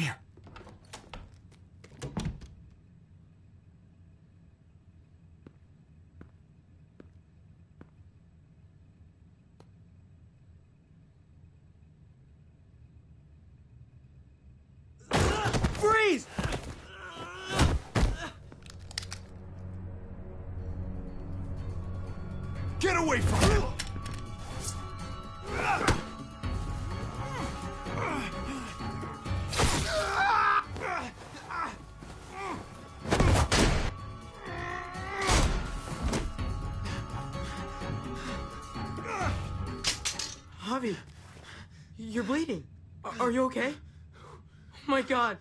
here. Freeze! Get away from him! Javi, you're bleeding. Are you okay? Oh my God.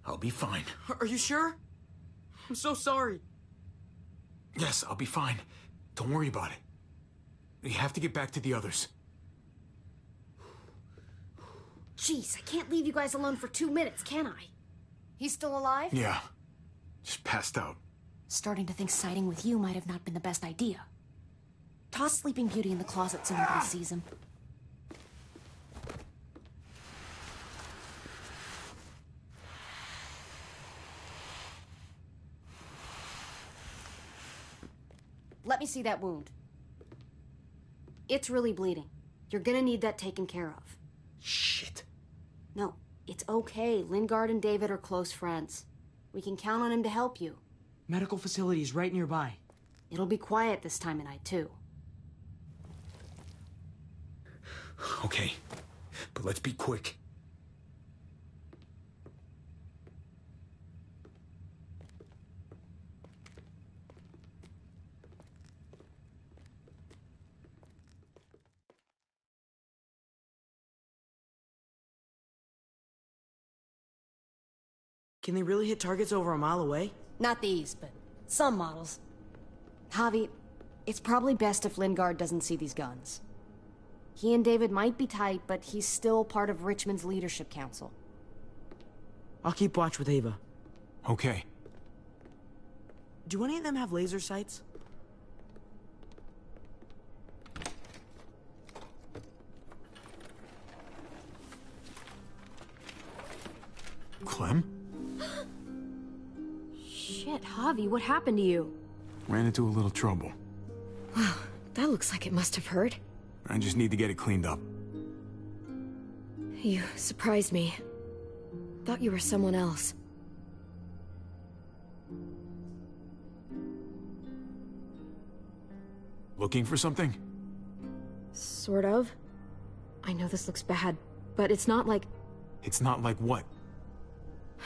I'll be fine. Are you sure? I'm so sorry. Yes, I'll be fine. Don't worry about it. We have to get back to the others. Jeez, I can't leave you guys alone for 2 minutes, can I? He's still alive? Yeah. Just passed out. Starting to think siding with you might have not been the best idea. Toss Sleeping Beauty in the closet so nobody sees him. Let me see that wound. It's really bleeding. You're gonna need that taken care of. Shit. No, it's okay. Lingard and David are close friends. We can count on him to help you. Medical facility is right nearby. It'll be quiet this time of night, too. Okay, but let's be quick. Can they really hit targets over a mile away? Not these, but some models. Javi, it's probably best if Lingard doesn't see these guns. He and David might be tight, but he's still part of Richmond's leadership council. I'll keep watch with Ava. Okay. Do any of them have laser sights? Clem? Shit, Javi, what happened to you? Ran into a little trouble. Wow, that looks like it must have hurt. I just need to get it cleaned up. You surprised me. Thought you were someone else. Looking for something? Sort of. I know this looks bad, but it's not like... It's not like what?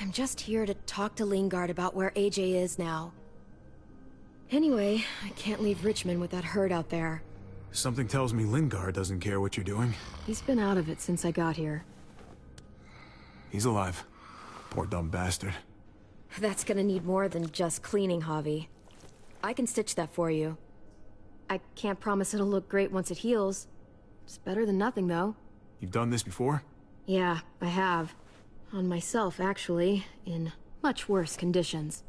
I'm just here to talk to Lingard about where AJ is now. Anyway, I can't leave Richmond with that herd out there. Something tells me Lingard doesn't care what you're doing. He's been out of it since I got here. He's alive. Poor dumb bastard. That's gonna need more than just cleaning, Javi. I can stitch that for you. I can't promise it'll look great once it heals. It's better than nothing, though. You've done this before? Yeah, I have. On myself, actually, in much worse conditions.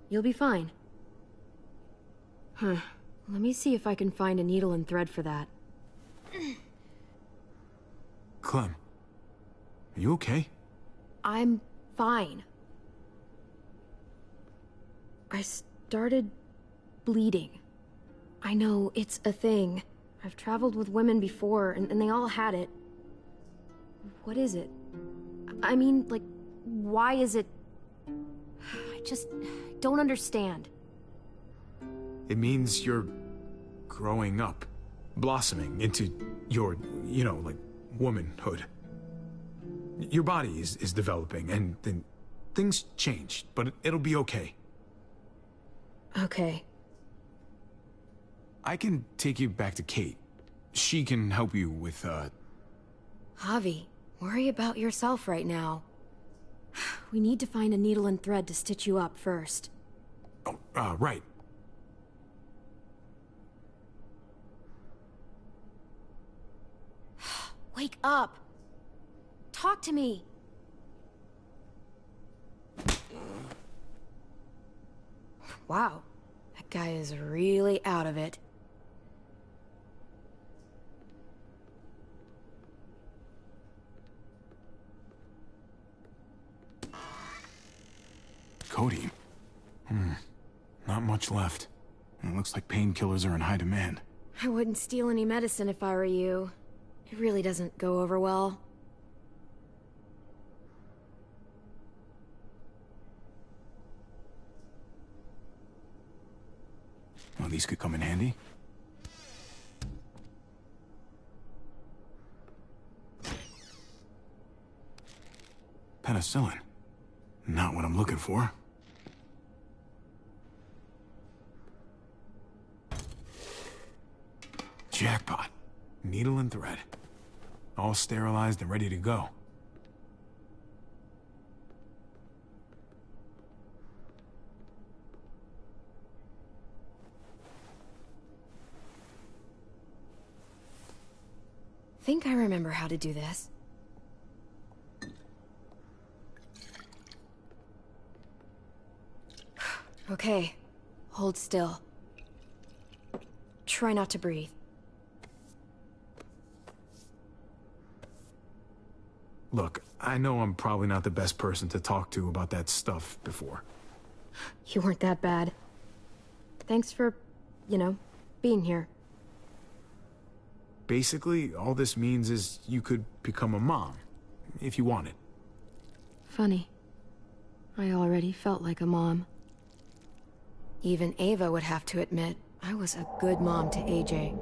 You'll be fine. Huh. Let me see if I can find a needle and thread for that. Clem, are you okay? I'm fine. I started bleeding. I know, it's a thing. I've traveled with women before, and they all had it. What is it? I mean, like, why is it... I just don't understand. It means you're growing up, blossoming into your, like, womanhood. Your body is developing, and then things change, but it'll be okay. Okay. I can take you back to Kate. She can help you with, Javi, worry about yourself right now. We need to find a needle and thread to stitch you up first. Oh, right. Wake up! Talk to me! Wow, that guy is really out of it. much left. It looks like painkillers are in high demand. I wouldn't steal any medicine if I were you. It really doesn't go over well. Well, these could come in handy. Penicillin. Not what I'm looking for. Jackpot. Needle and thread. All sterilized and ready to go. Think I remember how to do this. Okay, hold still. Try not to breathe. Look, I know I'm probably not the best person to talk to about that stuff before. You weren't that bad. Thanks for, being here. Basically, all this means is you could become a mom, if you wanted. Funny. I already felt like a mom. Even Ava would have to admit, I was a good mom to AJ.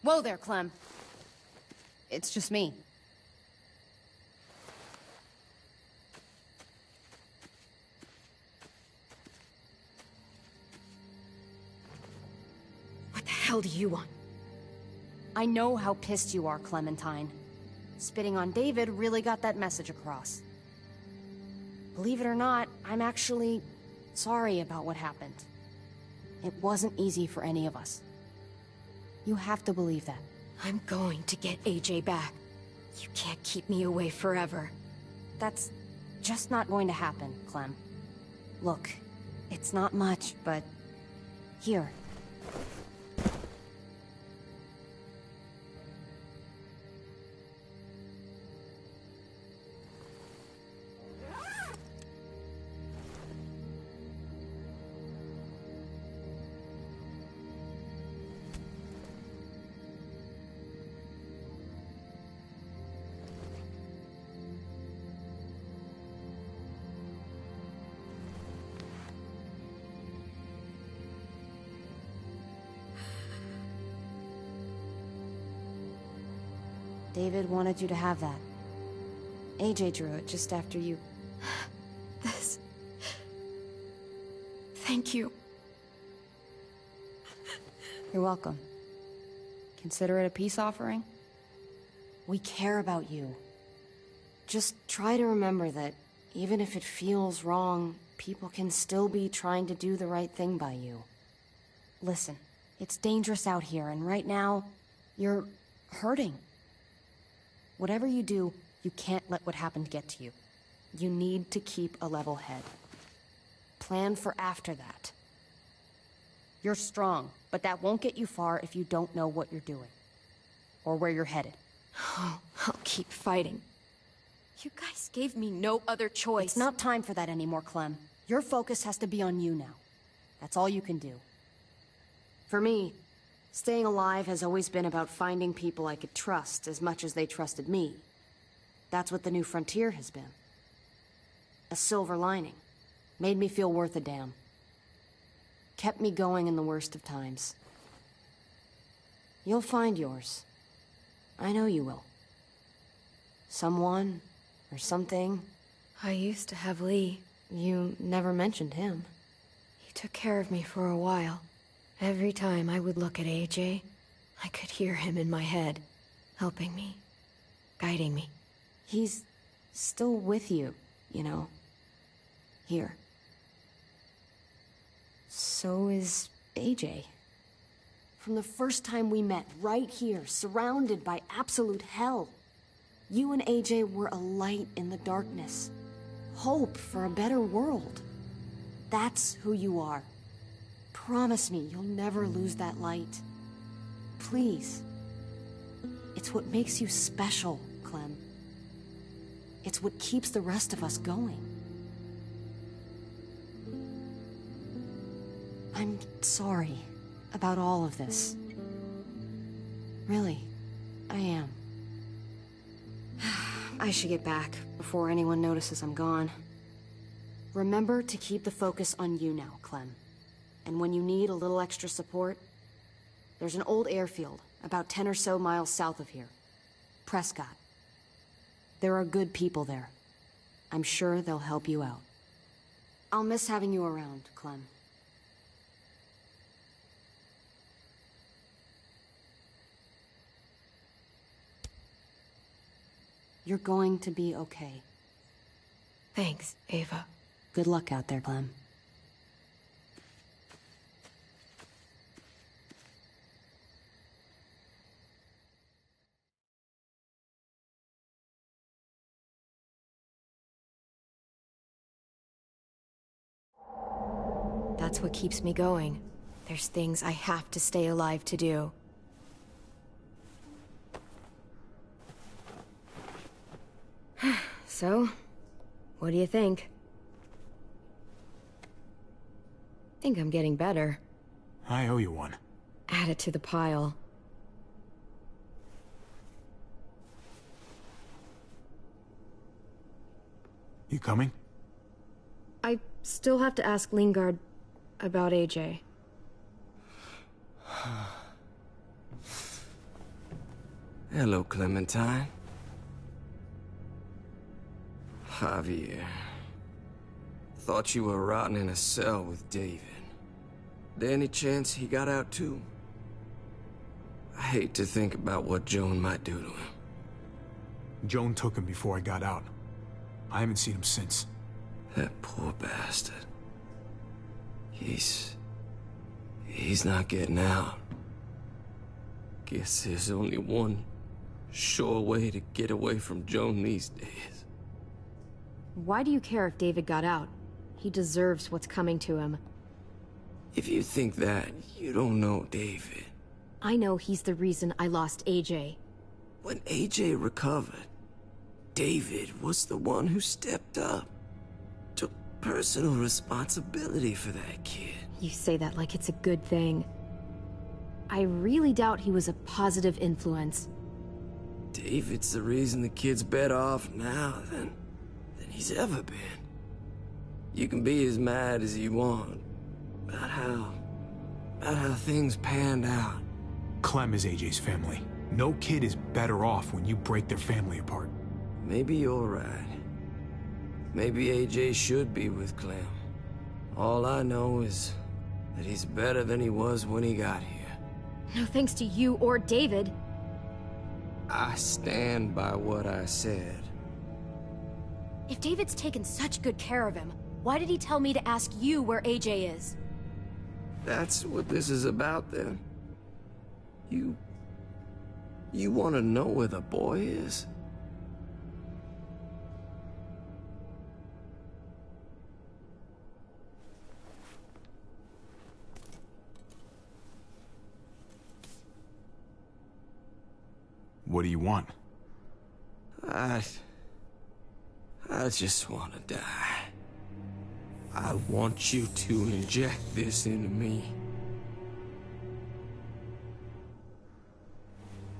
Whoa there, Clem. It's just me. What the hell do you want? I know how pissed you are, Clementine. Spitting on David really got that message across. Believe it or not, I'm actually sorry about what happened. It wasn't easy for any of us. You have to believe that. I'm going to get AJ back. You can't keep me away forever. That's just not going to happen, Clem. Look, it's not much, but... Here. David wanted you to have that. AJ drew it just after you... This... Thank you. You're welcome. Consider it a peace offering? We care about you. Just try to remember that even if it feels wrong, people can still be trying to do the right thing by you. Listen, it's dangerous out here, and right now, you're hurting. Whatever you do, you can't let what happened get to you. You need to keep a level head. Plan for after that. You're strong, but that won't get you far if you don't know what you're doing. Or where you're headed. Oh, I'll keep fighting. You guys gave me no other choice. It's not time for that anymore, Clem. Your focus has to be on you now. That's all you can do. For me, staying alive has always been about finding people I could trust as much as they trusted me. That's what the new frontier has been. A silver lining. Made me feel worth a damn. Kept me going in the worst of times. You'll find yours. I know you will. Someone, or something. I used to have Lee. You never mentioned him. He took care of me for a while. Every time I would look at AJ, I could hear him in my head, helping me, guiding me. He's still with you, you know. Here. So is AJ. From the first time we met, right here, surrounded by absolute hell. You and AJ were a light in the darkness. Hope for a better world. That's who you are. Promise me you'll never lose that light. Please. It's what makes you special, Clem. It's what keeps the rest of us going. I'm sorry about all of this. Really, I am. I should get back before anyone notices I'm gone. Remember to keep the focus on you now, Clem. And when you need a little extra support, there's an old airfield about 10 or so miles south of here. Prescott. There are good people there. I'm sure they'll help you out. I'll miss having you around, Clem. You're going to be okay. Thanks, Ava. Good luck out there, Clem. That's what keeps me going. There's things I have to stay alive to do. So, what do you think? Think I'm getting better. I owe you one. Add it to the pile. You coming? I still have to ask Lingard about AJ. Hello, Clementine. Javier. Thought you were rotting in a cell with David. There any chance he got out too? I hate to think about what Joan might do to him. Joan took him before I got out. I haven't seen him since. That poor bastard. He's not getting out. Guess there's only one sure way to get away from Joan these days. Why do you care if David got out? He deserves what's coming to him. If you think that, you don't know David. I know he's the reason I lost AJ. When AJ recovered, David was the one who stepped up. Took personal responsibility for that kid. You say that like it's a good thing. I really doubt he was a positive influence. David's the reason the kid's better off now than he's ever been. You can be as mad as you want about how things panned out. Clem is AJ's family. No kid is better off when you break their family apart. Maybe you're right. Maybe AJ should be with Clem. All I know is that he's better than he was when he got here. No thanks to you or David. I stand by what I said. If David's taken such good care of him, why did he tell me to ask you where AJ is? That's what this is about, then. You want to know where the boy is? What do you want? I just want to die. I want you to inject this into me.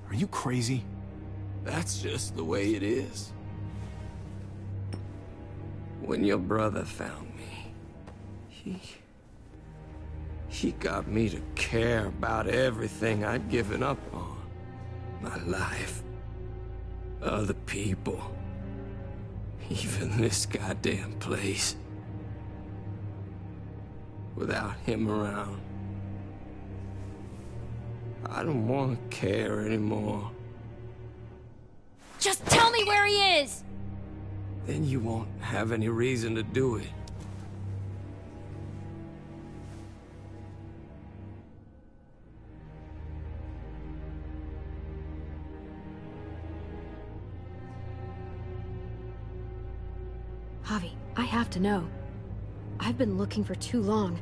Are you crazy? That's just the way it is. When your brother found me, He got me to care about everything I'd given up on. My life. Other people. Even this goddamn place. Without him around, I don't want to care anymore. Just tell me where he is! Then you won't have any reason to do it. Javi, I have to know. I've been looking for too long.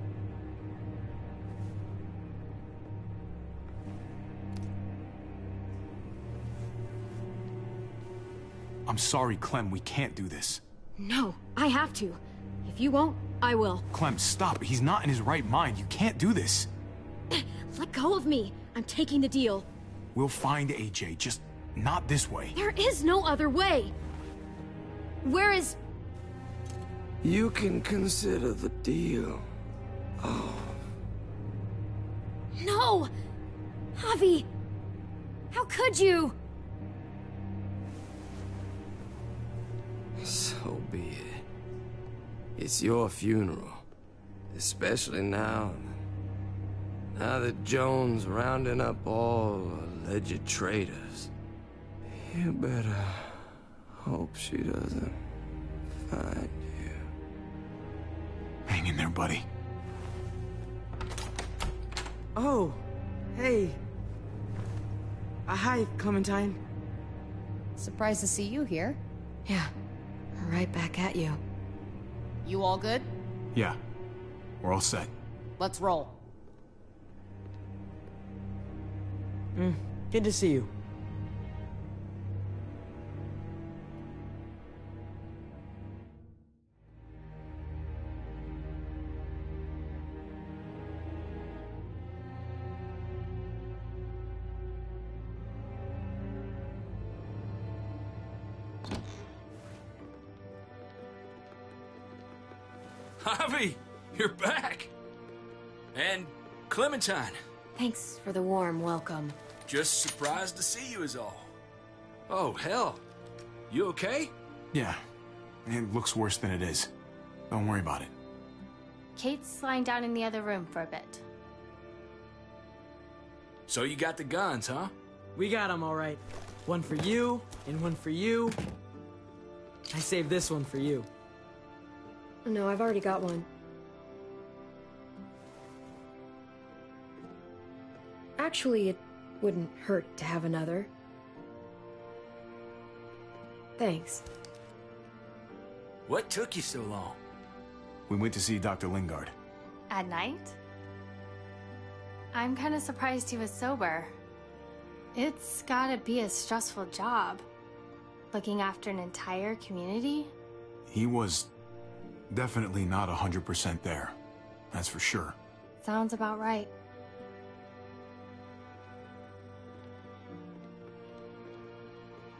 I'm sorry, Clem, we can't do this. No, I have to. If you won't, I will. Clem, stop. He's not in his right mind. You can't do this. Let go of me. I'm taking the deal. We'll find AJ, just not this way. There is no other way. Where is... You can consider the deal. Oh. No! Javi! How could you? So be it. It's your funeral. Especially now. Now that Joan's rounding up all alleged traitors. You better hope she doesn't find you. Hang in there, buddy. Oh, hey. Hi, Clementine. Surprised to see you here. Yeah, right back at you. You all good? Yeah, we're all set. Let's roll. Good to see you. Javi, you're back! And Clementine. Thanks for the warm welcome. Just surprised to see you is all. Oh, hell. You okay? Yeah, it looks worse than it is. Don't worry about it. Kate's lying down in the other room for a bit. So you got the guns, huh? We got them all right. One for you, and one for you. I saved this one for you. No, I've already got one. Actually, it wouldn't hurt to have another. Thanks. What took you so long? We went to see Dr. Lingard. At night? I'm kind of surprised he was sober. It's gotta be a stressful job. Looking after an entire community? He was definitely not 100% there. That's for sure. Sounds about right.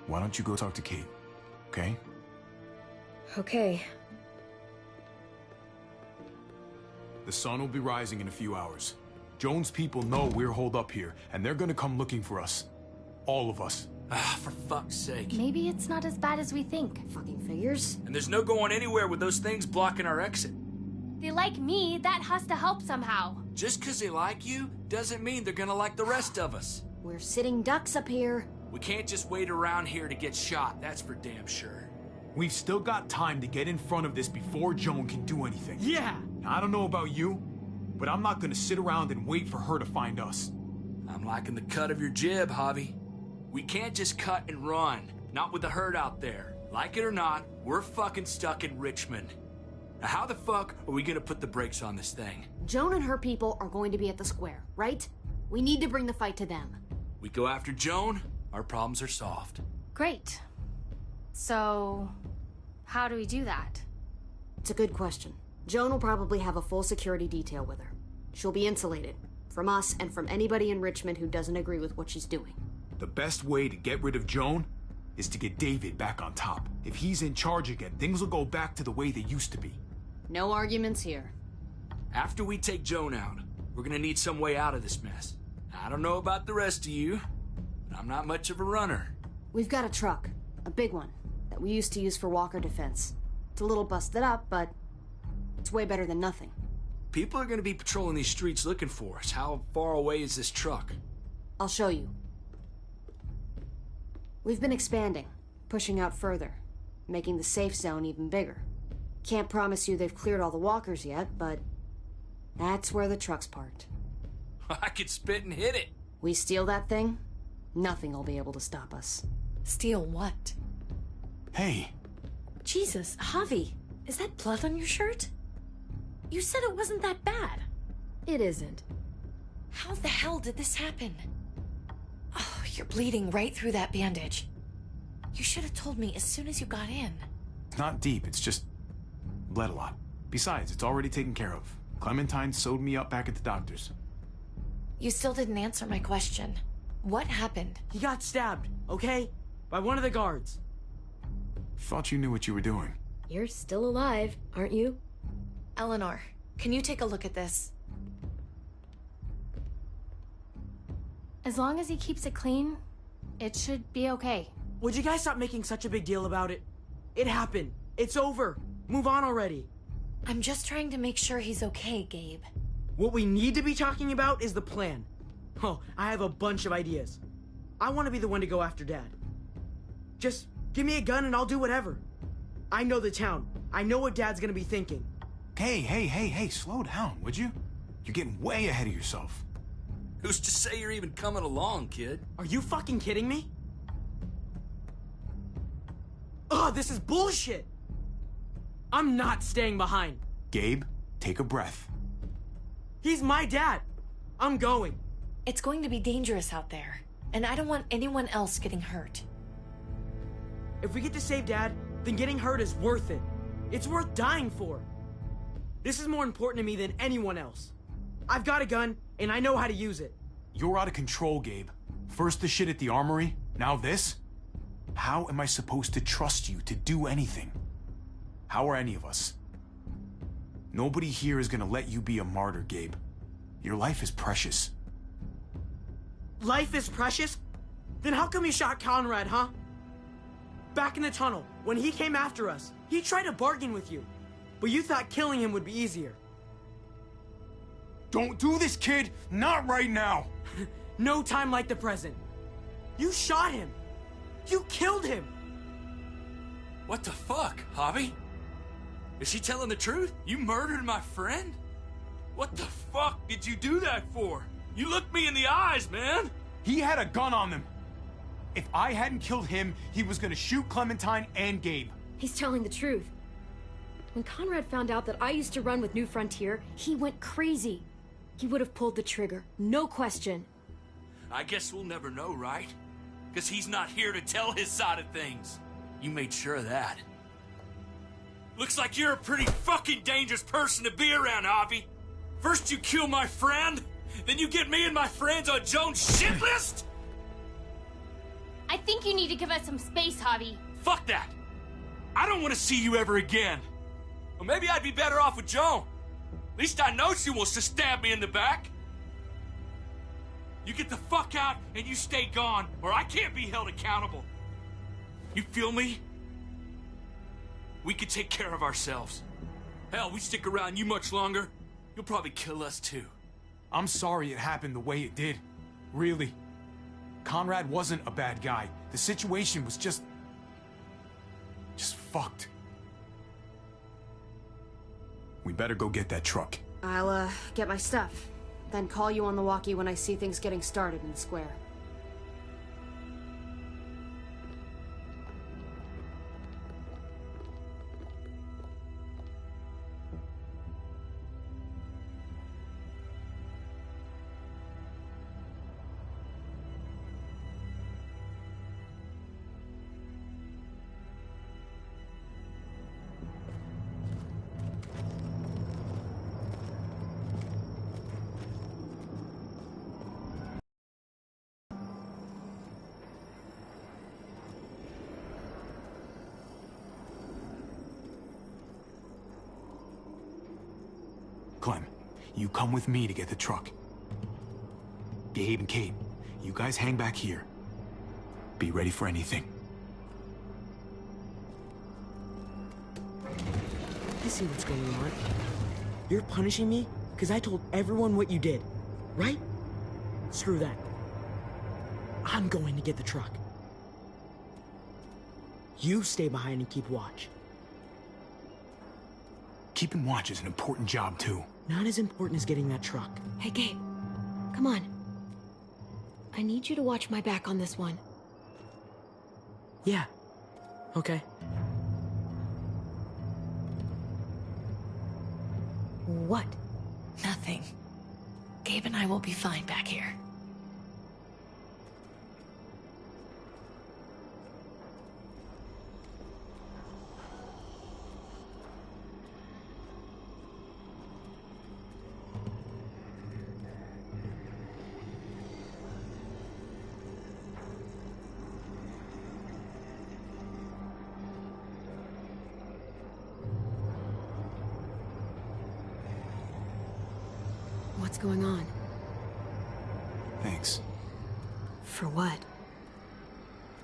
Why don't you go talk to Kate, okay? Okay. The sun will be rising in a few hours. Joan's people know we're holed up here, and they're gonna come looking for us. All of us. Ah, for fuck's sake. Maybe it's not as bad as we think. Fucking figures. And there's no going anywhere with those things blocking our exit. They like me, that has to help somehow. Just 'cause they like you doesn't mean they're gonna like the rest of us. We're sitting ducks up here. We can't just wait around here to get shot, that's for damn sure. We've still got time to get in front of this before Joan can do anything. Yeah! Now, I don't know about you, but I'm not gonna sit around and wait for her to find us. I'm liking the cut of your jib, Javi. We can't just cut and run, not with the herd out there. Like it or not, we're fucking stuck in Richmond. Now how the fuck are we gonna put the brakes on this thing? Joan and her people are going to be at the square, right? We need to bring the fight to them. We go after Joan, our problems are solved. Great. So, how do we do that? It's a good question. Joan will probably have a full security detail with her. She'll be insulated. From us and from anybody in Richmond who doesn't agree with what she's doing. The best way to get rid of Joan is to get David back on top. If he's in charge again, things will go back to the way they used to be. No arguments here. After we take Joan out, We're gonna need some way out of this mess. I don't know about the rest of you, but I'm not much of a runner. We've got a truck. A big one. That we used to use for walker defense. It's a little busted up, but it's way better than nothing. People are gonna be patrolling these streets looking for us. How far away is this truck? I'll show you. We've been expanding, pushing out further, making the safe zone even bigger. Can't promise you they've cleared all the walkers yet, but that's where the truck's parked. I could spit and hit it. We steal that thing, nothing will be able to stop us. Steal what? Hey, Jesus, Javi, is that blood on your shirt? You said it wasn't that bad. It isn't. How the hell did this happen? Oh, you're bleeding right through that bandage. You should have told me as soon as you got in. it's not deep, it's just bled a lot. Besides, it's already taken care of. Clementine sewed me up back at the doctor's. You still didn't answer my question. What happened? He got stabbed, okay? By one of the guards. Thought you knew what you were doing. You're still alive, aren't you? Eleanor, can you take a look at this? As long as he keeps it clean, it should be okay. Would you guys stop making such a big deal about it? It happened. It's over. Move on already. I'm just trying to make sure he's okay, Gabe. What we need to be talking about is the plan. Oh, I have a bunch of ideas. I want to be the one to go after Dad. Just give me a gun and I'll do whatever. I know the town. I know what Dad's gonna be thinking. Hey, slow down, would you? You're getting way ahead of yourself. Who's to say you're even coming along, kid? Are you fucking kidding me? Ugh, this is bullshit! I'm not staying behind. Gabe, take a breath. He's my dad. I'm going. It's going to be dangerous out there, and I don't want anyone else getting hurt. If we get to save Dad, then getting hurt is worth it. It's worth dying for. This is more important to me than anyone else. I've got a gun, and I know how to use it. You're out of control, Gabe. First the shit at the armory, now this? How am I supposed to trust you to do anything? How are any of us? Nobody here is gonna let you be a martyr, Gabe. Your life is precious. Life is precious? Then how come you shot Conrad, huh? Back in the tunnel, when he came after us, he tried to bargain with you. But you thought killing him would be easier. Don't do this, kid! Not right now! No time like the present. You shot him. You killed him. What the fuck, Javi? Is she telling the truth? You murdered my friend? What the fuck did you do that for? You looked me in the eyes, man! He had a gun on them. If I hadn't killed him, he was gonna shoot Clementine and Gabe. He's telling the truth. When Conrad found out that I used to run with New Frontier, he went crazy. He would have pulled the trigger, no question. I guess we'll never know, right? Because he's not here to tell his side of things. You made sure of that. Looks like you're a pretty fucking dangerous person to be around, Javi. First you kill my friend, then you get me and my friends on Jones' shit list? I think you need to give us some space, Javi. Fuck that! I don't want to see you ever again. Well, maybe I'd be better off with Joan. At least I know she wants to stab me in the back. You get the fuck out and you stay gone, or I can't be held accountable. You feel me? We could take care of ourselves. Hell, we stick around you much longer, you'll probably kill us too. I'm sorry it happened the way it did. Really. Conrad wasn't a bad guy. The situation was just fucked. We better go get that truck. I'll, get my stuff. Then call you on the walkie when I see things getting started in the square. you come with me to get the truck. Gabe and Kate, you guys hang back here. Be ready for anything. I see what's going on. You're punishing me because I told everyone what you did, right? Screw that. I'm going to get the truck. You stay behind and keep watch. Keeping watch is an important job, too. Not as important as getting that truck. Hey, Gabe. Come on. I need you to watch my back on this one. Yeah. Okay. What? Nothing. Gabe and I will be fine back here. What's going on? Thanks. For what?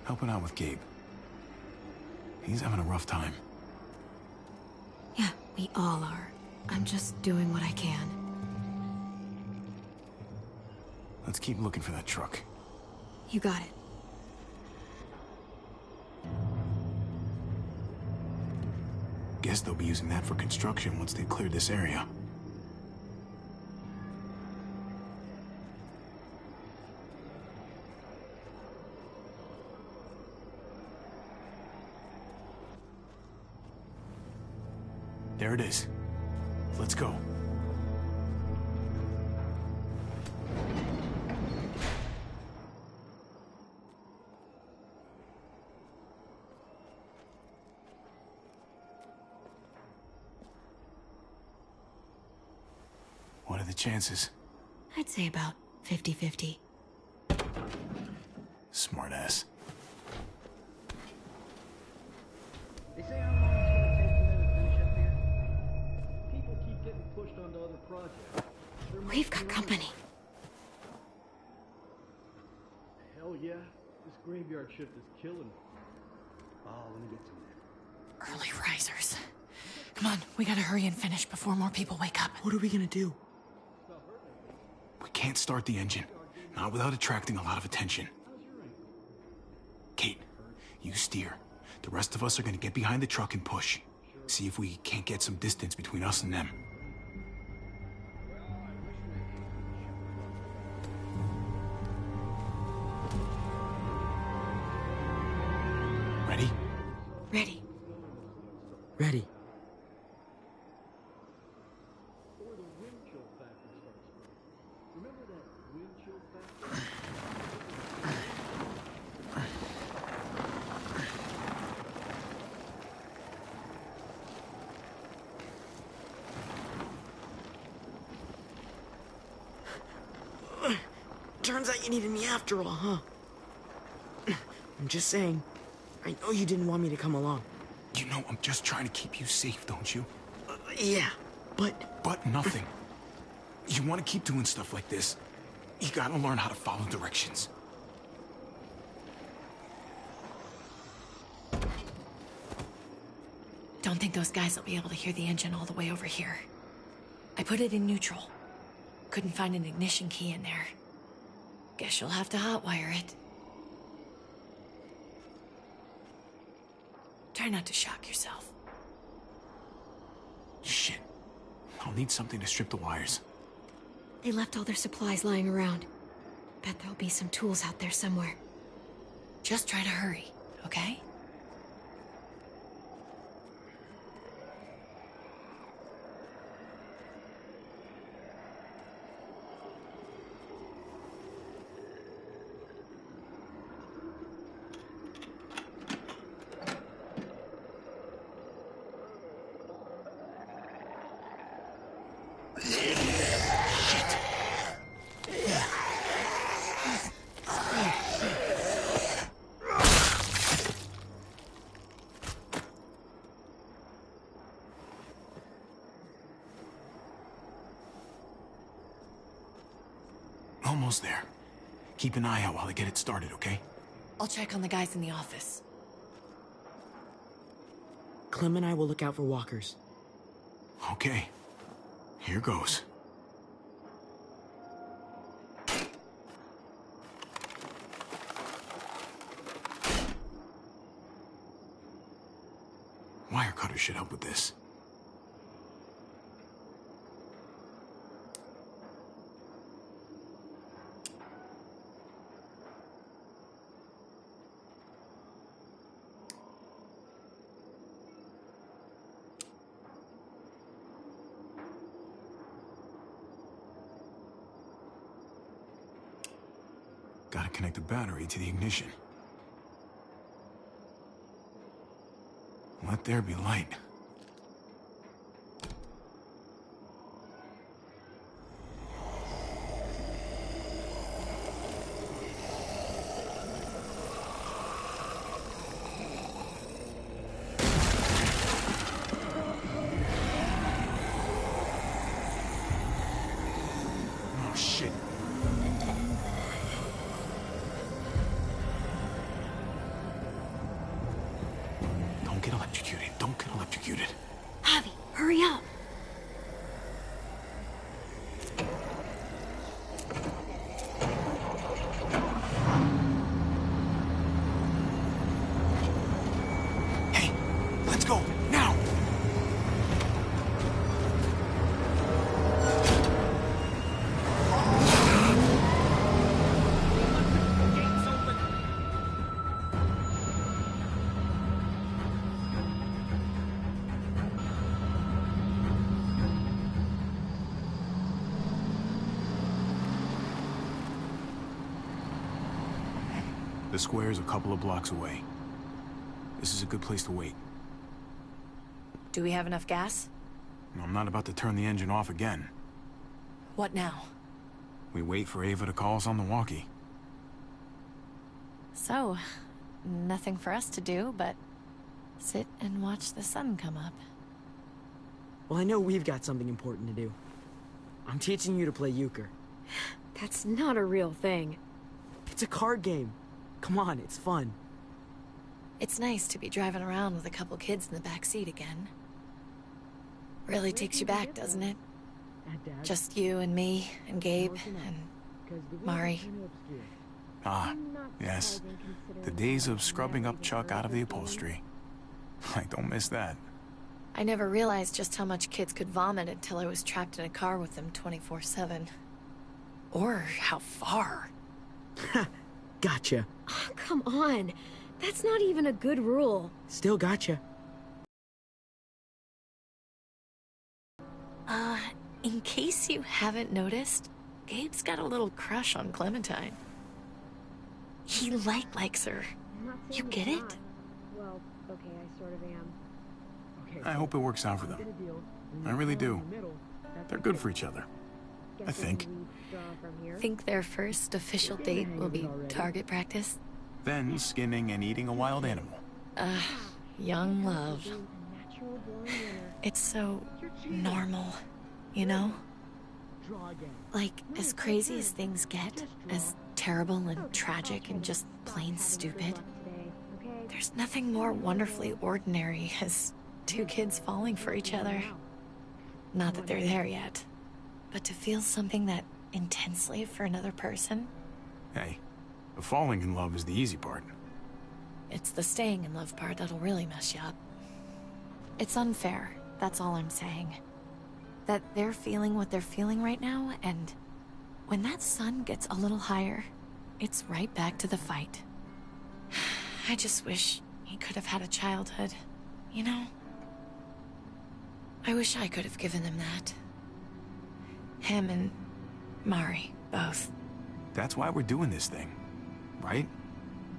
Helping out with Gabe. He's having a rough time. Yeah, we all are. I'm just doing what I can. Let's keep looking for that truck. You got it. Guess they'll be using that for construction once they've cleared this area. There it is. Let's go. What are the chances? I'd say about 50-50. Smartass. They say how long it's gonna take for them to finish up here. People keep getting pushed onto other projects. We've got company. Hell yeah. This graveyard shift is killing me. Oh, let me get to it. Early risers. Come on, we gotta hurry and finish before more people wake up. What are we gonna do? We can't start the engine. Not without attracting a lot of attention. Kate, you steer. The rest of us are gonna get behind the truck and push. See if we can't get some distance between us and them. Ready? Ready. Ready. Or the wind chill factor starts spraying. Remember that wind chill factor? Turns out you needed me after all, huh? I'm just saying. I know you didn't want me to come along. You know I'm just trying to keep you safe, don't you? Yeah, but... But nothing. You want to keep doing stuff like this, you gotta learn how to follow directions. Don't think those guys will be able to hear the engine all the way over here. I put it in neutral. Couldn't find an ignition key in there. Guess you'll have to hotwire it. Try not to shock yourself. Shit. I'll need something to strip the wires. They left all their supplies lying around. Bet there'll be some tools out there somewhere. Just try to hurry, okay? almost there. Keep an eye out while I get it started, okay? I'll check on the guys in the office. Clem and I will look out for walkers. Okay. Here goes. Wire cutter should help with this. Gotta connect the battery to the ignition. Let there be light. Oh, shit. Don't get electrocuted. Don't get electrocuted. Javi, hurry up. Hey, let's go, now! The square's a couple of blocks away. This is a good place to wait. Do we have enough gas? I'm not about to turn the engine off again. What now? We wait for Ava to call us on the walkie. So, nothing for us to do but sit and watch the sun come up. Well, I know we've got something important to do. I'm teaching you to play euchre. That's not a real thing. It's a card game. Come on, it's fun. It's nice to be driving around with a couple kids in the back seat again. Really takes you back, doesn't it? Just you and me and Gabe and Mari. Ah, yes. The days of scrubbing up Chuck out of the upholstery. I don't miss that. I never realized just how much kids could vomit until I was trapped in a car with them 24/7. Or how far. Gotcha. Oh, come on. That's not even a good rule. Still gotcha. In case you haven't noticed, Gabe's got a little crush on Clementine. He likes her. You get it? Well, okay, I sort of am. I hope it works out for them. I really do. They're good for each other. I think. Think their first official date will be target practice? Then skinning and eating a wild animal. Young love. It's so normal, you know? Like, as crazy as things get, as terrible and tragic and just plain stupid, there's nothing more wonderfully ordinary as two kids falling for each other. Not that they're there yet, but to feel something that intensely for another person, Hey, the falling in love is the easy part. it's the staying in love part that'll really mess you up. It's unfair, that's all I'm saying. That they're feeling what they're feeling right now, and when that sun gets a little higher, it's right back to the fight. I just wish he could have had a childhood, you know? I wish I could have given him that. Him and Mari, both. That's why we're doing this thing, right?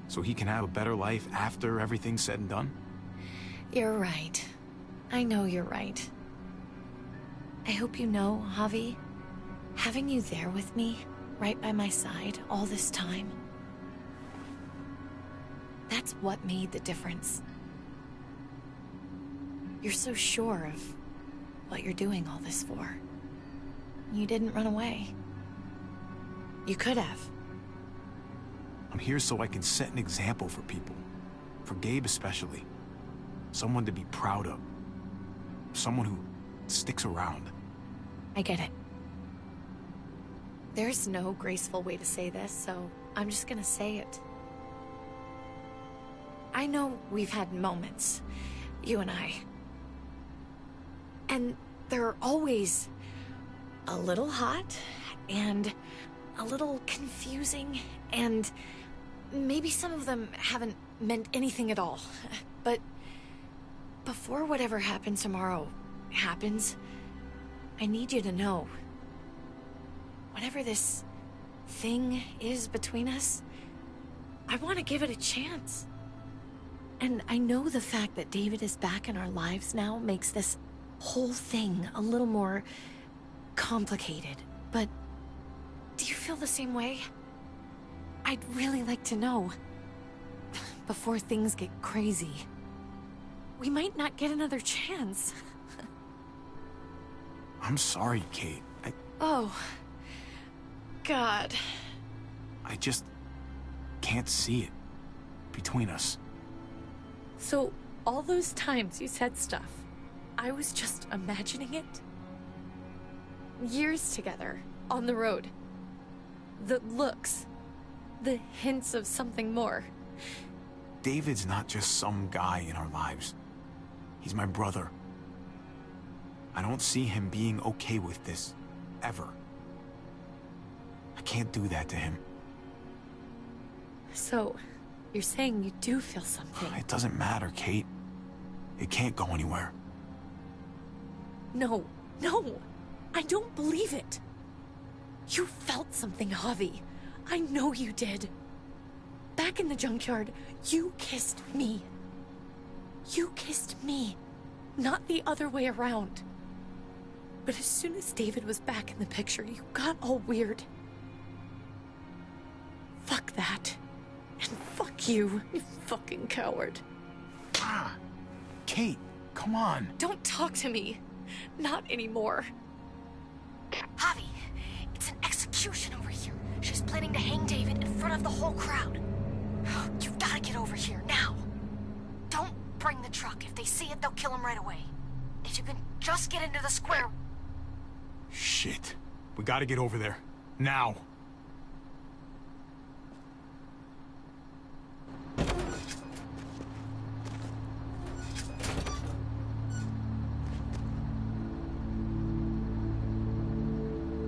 So he can have a better life after everything's said and done? You're right. I know you're right. I hope you know, Javi, having you there with me, right by my side, all this time, that's what made the difference. You're so sure of what you're doing all this for. You didn't run away. You could have. I'm here so I can set an example for people. For Gabe especially. Someone to be proud of. Someone who sticks around. I get it. There's no graceful way to say this, so I'm just gonna say it. I know we've had moments, you and I. And they're always a little hot, and a little confusing, and maybe some of them haven't meant anything at all. But before whatever happens tomorrow happens, I need you to know. Whatever this thing is between us, I want to give it a chance. And I know the fact that David is back in our lives now makes this whole thing a little more complicated. But do you feel the same way? I'd really like to know. Before things get crazy. We might not get another chance. I'm sorry, Kate. Oh. God. I just can't see it between us. So, all those times you said stuff, I was just imagining it? Years together, on the road. The looks. The hints of something more. David's not just some guy in our lives. He's my brother. I don't see him being okay with this. Ever. I can't do that to him. So, you're saying you do feel something? It doesn't matter, Kate. It can't go anywhere. No, no! I don't believe it! You felt something, Javi. I know you did. Back in the junkyard, you kissed me. You kissed me, not the other way around. But as soon as David was back in the picture, you got all weird. Fuck that. And fuck you, you fucking coward. Kate, come on. Don't talk to me. Not anymore. Javi, it's an execution over here. She's planning to hang David in front of the whole crowd. You've got to get over here, now. Don't bring the truck. If they see it, they'll kill him right away. If you can just get into the square... Shit. We gotta get over there. Now.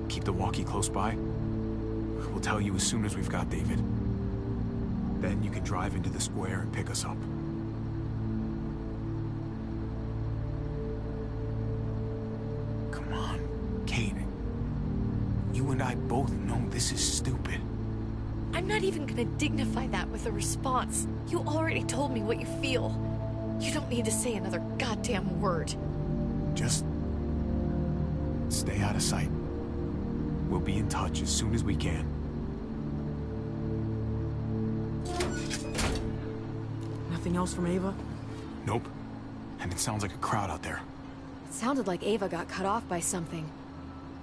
Keep the walkie close by. We'll tell you as soon as we've got David. Then you can drive into the square and pick us up. Come on, Kate. You and I both know this is stupid. I'm not even gonna dignify that with a response. You already told me what you feel. You don't need to say another goddamn word. Just stay out of sight. We'll be in touch as soon as we can. Nothing else from Ava? Nope. And it sounds like a crowd out there. It sounded like Ava got cut off by something.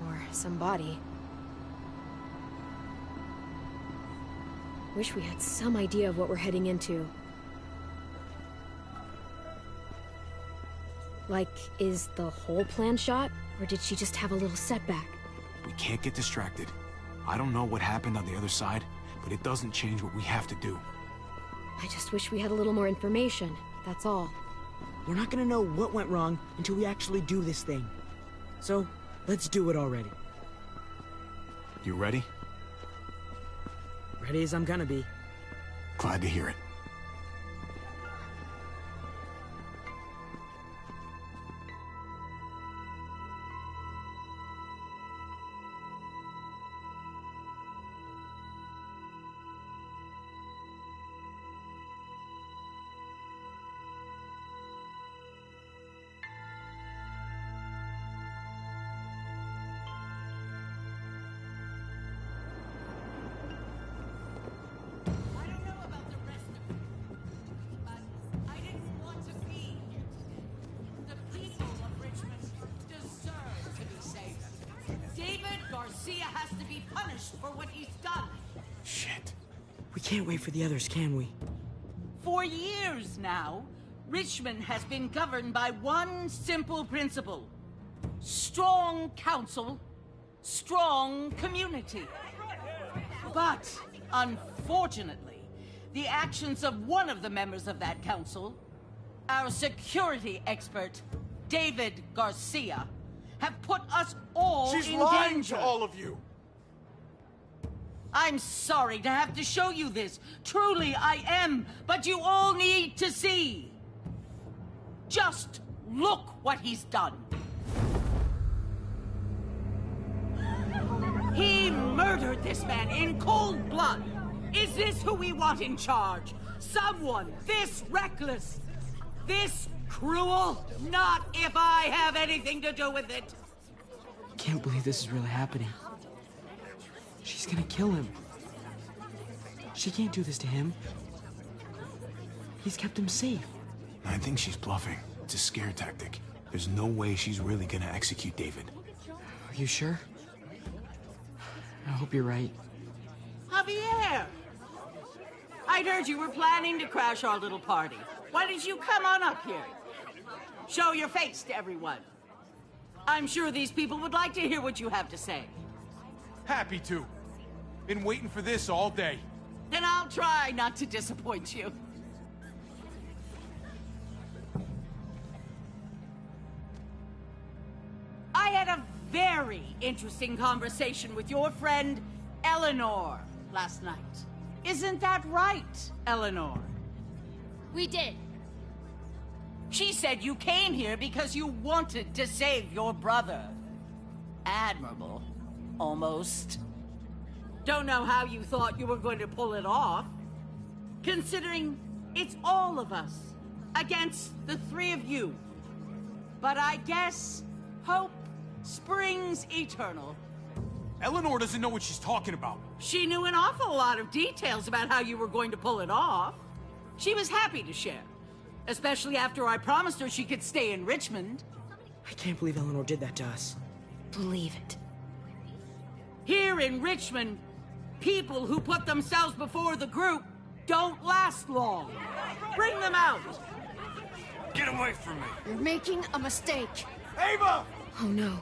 Or somebody. Wish we had some idea of what we're heading into. Like, is the whole plan shot? Or did she just have a little setback? We can't get distracted. I don't know what happened on the other side, but it doesn't change what we have to do. I just wish we had a little more information, that's all. We're not gonna know what went wrong until we actually do this thing. So, let's do it already. You ready? Ready as I'm gonna be. Glad to hear it. punished for what he's done. Shit. We can't wait for the others, can we? For years now, Richmond has been governed by one simple principle. Strong council, strong community. But, unfortunately, the actions of one of the members of that council, our security expert, David Garcia, have put us all in danger. She's lying to all of you! I'm sorry to have to show you this. Truly, I am. But you all need to see. Just look what he's done. He murdered this man in cold blood. Is this who we want in charge? Someone this reckless, this cruel? Not if I have anything to do with it. I can't believe this is really happening. She's gonna kill him. She can't do this to him. He's kept him safe. I think she's bluffing. It's a scare tactic. There's no way she's really gonna execute David. Are you sure? I hope you're right. Javier! I'd heard you were planning to crash our little party. Why did you come on up here? Show your face to everyone. I'm sure these people would like to hear what you have to say. Happy to. Been waiting for this all day. Then I'll try not to disappoint you. I had a very interesting conversation with your friend, Eleanor, last night. Isn't that right, Eleanor? We did. She said you came here because you wanted to save your brother. Admirable. Almost. Don't know how you thought you were going to pull it off, considering it's all of us against the three of you. But I guess hope springs eternal. Eleanor doesn't know what she's talking about. She knew an awful lot of details about how you were going to pull it off. She was happy to share, especially after I promised her she could stay in Richmond. I can't believe Eleanor did that to us. Believe it. Here in Richmond, people who put themselves before the group don't last long. Bring them out. Get away from me. You're making a mistake. Ava! Oh no.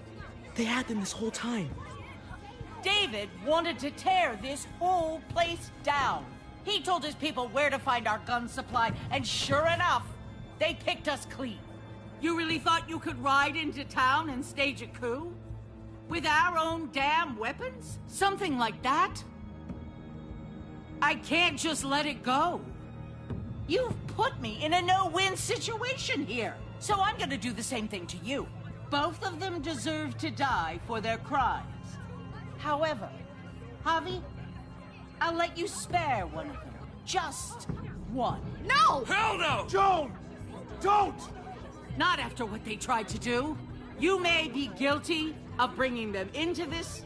They had them this whole time. David wanted to tear this whole place down. He told his people where to find our gun supply, and sure enough, they picked us clean. You really thought you could ride into town and stage a coup? With our own damn weapons? Something like that? I can't just let it go. You've put me in a no-win situation here, so I'm gonna do the same thing to you. Both of them deserve to die for their crimes. However, Javi, I'll let you spare one of them. Just one. No! Hell no! Joan! Don't! Not after what they tried to do. You may be guilty of bringing them into this,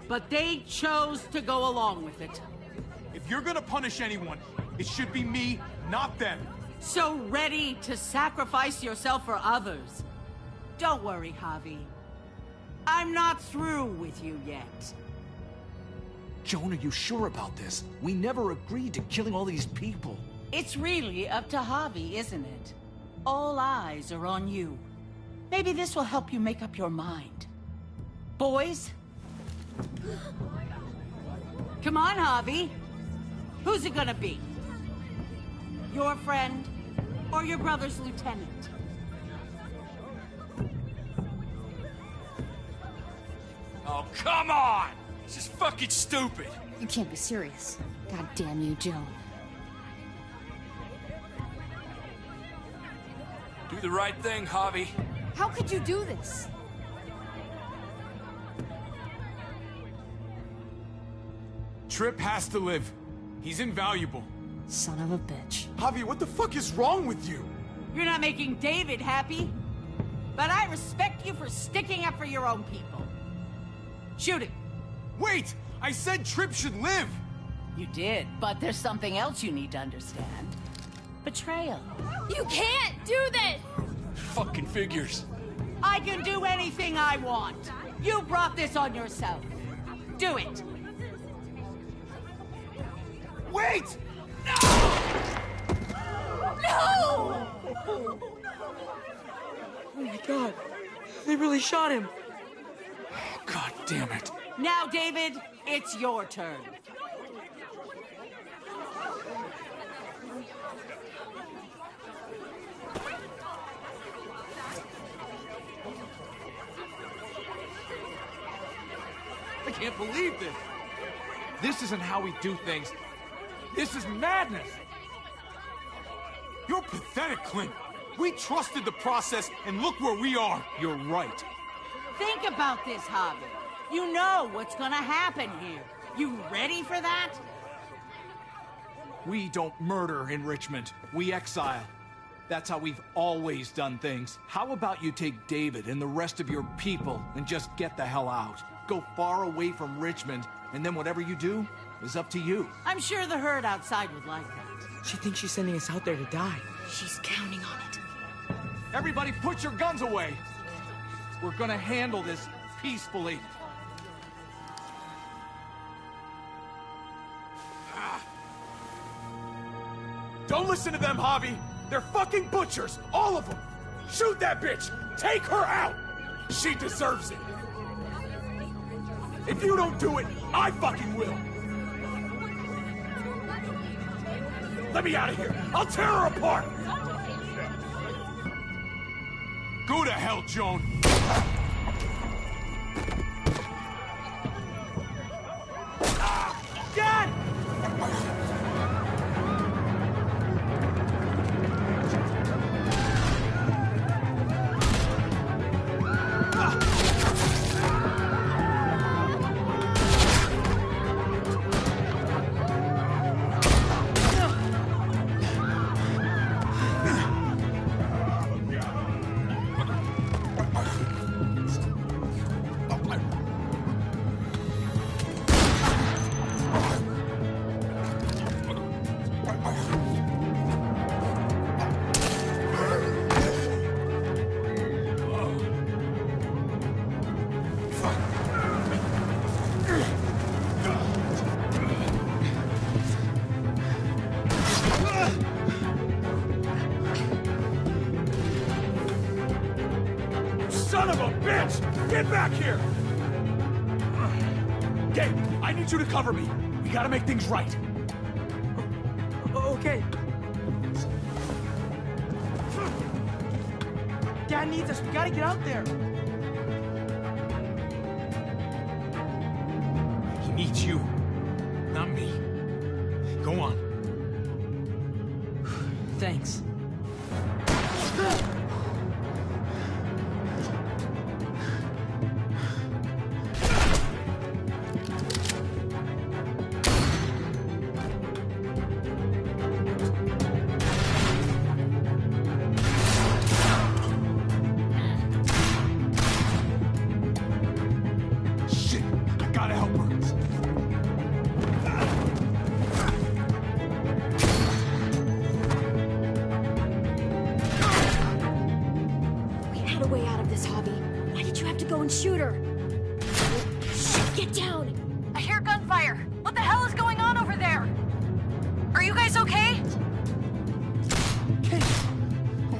but they chose to go along with it. If you're gonna punish anyone, it should be me, not them. So ready to sacrifice yourself for others. Don't worry, Javi. I'm not through with you yet. Joan, are you sure about this? We never agreed to killing all these people. It's really up to Javi, isn't it? All eyes are on you. Maybe this will help you make up your mind. Boys? Come on, Javi. Who's it gonna be? Your friend or your brother's lieutenant? Oh, come on! This is fucking stupid. You can't be serious. God damn you, Joan. Do the right thing, Javi. How could you do this? Trip has to live. He's invaluable. Son of a bitch. Javi, what the fuck is wrong with you? You're not making David happy. But I respect you for sticking up for your own people. Shoot him. Wait! I said Trip should live! You did, but there's something else you need to understand. Betrayal. You can't do this! Fucking figures. I can do anything I want. You brought this on yourself. Do it. Wait! Oh my god. They really shot him. God damn it. Now, David, it's your turn. I can't believe this. This isn't how we do things. This is madness. You're pathetic, Clint. We trusted the process, and look where we are. You're right. Think about this, Javi. You know what's gonna happen here. You ready for that? We don't murder in Richmond. We exile. That's how we've always done things. How about you take David and the rest of your people and just get the hell out? Go far away from Richmond, and then whatever you do is up to you. I'm sure the herd outside would like that. She thinks she's sending us out there to die. She's counting on it. Everybody put your guns away. We're gonna handle this peacefully. Don't listen to them, Javi. They're fucking butchers, all of them. Shoot that bitch. Take her out. She deserves it. If you don't do it, I fucking will. Let me out of here. I'll tear her apart. Go to hell, Joan. Dad! Son of a bitch! Get back here! Gabe, I need you to cover me. We gotta make things right. Okay. Dad needs us. We gotta get out there. He needs you, not me. Go on. Thanks. Shit, I gotta help her. We had a way out of this, Hobby. Why did you have to go and shoot her? Shit, get down! I hear gunfire. What the hell is going on over there? Are you guys okay? Kate,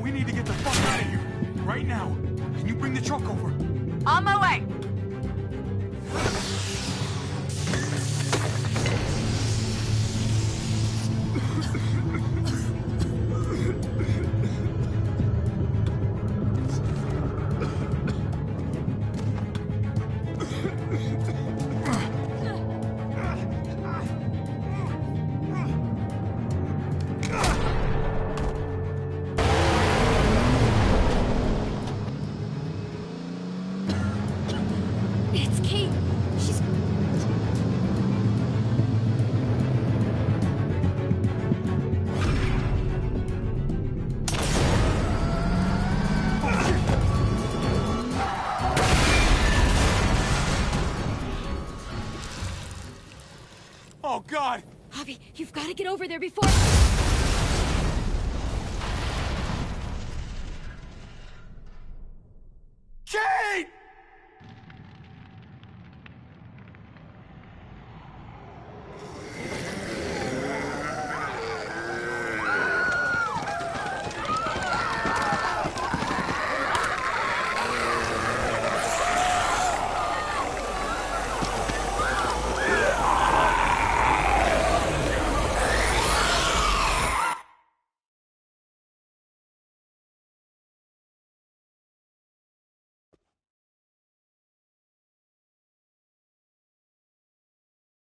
we need to get the fuck out of here. Right now. Can you bring the truck over? On my way. It's Kate. She's... Oh, God! Hobby, you've got to get over there before...